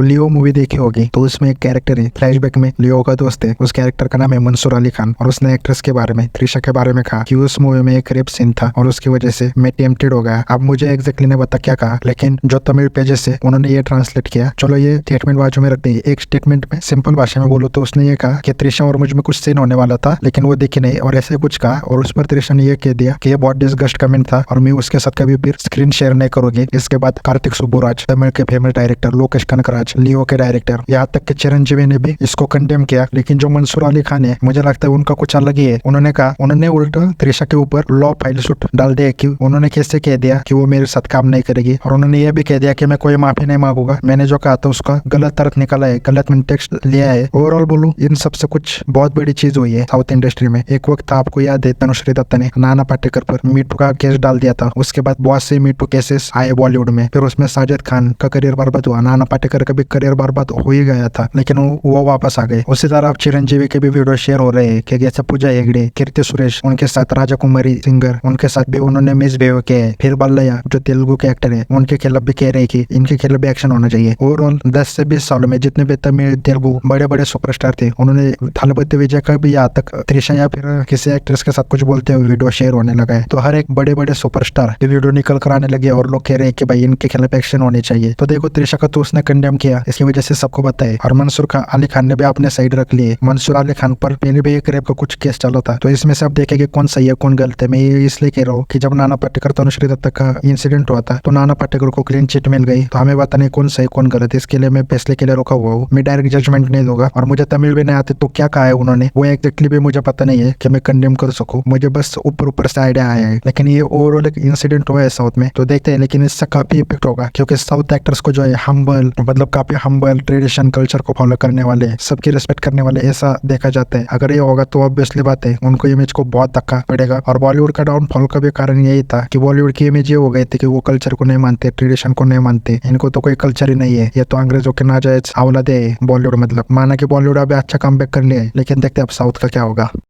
तो लियो मूवी देखी होगी, तो उसमें एक कैरेक्टर है फ्लैशबैक में, लियो का दोस्त है, उस कैरेक्टर का नाम है मंसूर अली खान। और उसने एक्ट्रेस के बारे में, त्रिशा के बारे में कहा कि उस मूवी में एक रेप सीन था और उसकी वजह से मैं टेम्प्टेड हो गया। अब मुझे एग्जैक्टली नहीं पता क्या कहा, लेकिन जो तमिल पेजेस है उन्होंने ये ट्रांसलेट किया। चलो ये स्टेटमेंट बाजू में रख दी। एक स्टेटमेंट में सिंपल भाषा में बोलो तो उसने ये कहा कि त्रिशा और मुझ में कुछ सीन होने वाला था, लेकिन वो दिखी नहीं, और ऐसे कुछ कहा। और उस पर त्रिशा ने ये कह दिया कि ये बहुत डिस्गस्ट कमेंट था और मैं उसके साथ कभी भी स्क्रीन शेयर नहीं करूंगी। इसके बाद कार्तिक सुब्बुराज, तमिल के फेमस डायरेक्टर, लोकेश कनकराज, लियो के डायरेक्टर, यहाँ तक कि चिरंजीवी ने भी इसको कंडेम किया। लेकिन जो मंसूर अली खान है, मुझे लगता है उनका कुछ अलग ही है। उन्होंने कहा, उन्होंने उल्टा त्रिशा के ऊपर लॉ फाइल सूट डाल दिया कि उन्होंने कैसे कह दिया कि वो मेरे साथ काम नहीं करेगी, और उन्होंने ये भी कह दिया कि मैं कोई माफी नहीं मांगूंगा, मैंने जो कहा था उसका गलत अर्थ निकाला है, गलत मैंने टेक्स्ट लिया है। ओवरऑल बोलूं, इन सबसे कुछ बहुत बड़ी चीज हुई है साउथ इंडस्ट्री में। एक वक्त था, आपको याद है, तनुश्री दत्ता ने नाना पाटेकर पर मीटू का केस डाल दिया था। उसके बाद बहुत से मीटू केसेस आए बॉलीवुड में, फिर उसमें साजिद खान का करियर बर्बाद हुआ, नाना पाटेकर का भी करियर बर्बाद हो ही गया था, लेकिन वो वापस आ गए। उसी तरह चिरंजीवी के भी वीडियो शेयर हो रहे हैं कि जैसे पूजा हेगड़े, कीर्ति सुरेश, उनके साथ राजा कुमारी सिंगर, उनके साथ भी उन्होंने मिसबिहेव किया है। फिर बल्लैया जो तेलुगु के एक्टर है, उनके खिलाफ भी कह रहे कि इनके खिलाफ भी एक्शन होना चाहिए। ओवरऑल 10 से 20 सालों में जितने भी तमिल तेलुगु बड़े बड़े सुपरस्टार थे, उन्होंने थलपति विजय का भी यहाँ तक त्रिशा या फिर किसी एक्ट्रेस के साथ कुछ बोलते हुए वीडियो शेयर होने लगा है। तो हर एक बड़े बड़े सुपरस्टार ये वीडियो निकल कर आने लगे और लोग कह रहे हैं कि भाई इनके खिलाफ एक्शन होनी चाहिए। तो देखो, त्रिशा का तो उसने कंडेम किया, इसकी वजह से सबको पता है। और मंसूर अली खान ने भी अपने साइड रख लिए। मंसूर अली खान पर पहले भी एक रेप का कुछ केस चला था, तो इसमें से अब देखेंगे कौन सही है कौन गलत है। मैं ये इसलिए कह रहा हूँ कि जब नाना पाटेकर तनुश्री दत्ता का इंसिडेंट हुआ था, तो नाना पाटेकर को क्लीन चिट मिल गई, तो हमें पता नहीं कौन सही कौन गलत है। इसके लिए मैं फैसले के लिए रुका हुआ हूँ। मैं डायरेक्ट जजमेंट नहीं दूंगा, और मुझे तमिल भी नहीं आती, तो क्या कहा है उन्होंने वो एग्जैक्टली भी मुझे पता नहीं है कि मैं कंडेम कर सकूं। मुझे बस ऊपर ऊपर से आइडिया आया है, लेकिन ये ओवरऑल एक इंसिडेंट हुआ है साउथ में, तो देखते हैं। लेकिन इससे काफी इफेक्ट होगा, क्योंकि साउथ एक्टर्स को जो है हम्बल, मतलब काफी हम्बल, ट्रेडिशन कल्चर को फॉलो करने वाले, सबकी रिस्पेक्ट करने वाले, ऐसा देखा जाता है। अगर ये होगा तो ऑब्वियसली बात है उनको इमेज को बहुत धक्का पड़ेगा। और बॉलीवुड का डाउनफॉल का भी कारण यही था कि बॉलीवुड की इमेज ये हो गई थी कि वो कल्चर को नहीं मानते, ट्रेडिशन को नहीं मानते, इनको तो कोई कल्चर ही नहीं है, ये तो अंग्रेजों के नाजायज औलादे है बॉलीवुड। मतलब माना कि बॉलीवुड अभी अच्छा कमबैक कर लिया है, लेकिन देखते हैं अब साउथ का क्या होगा।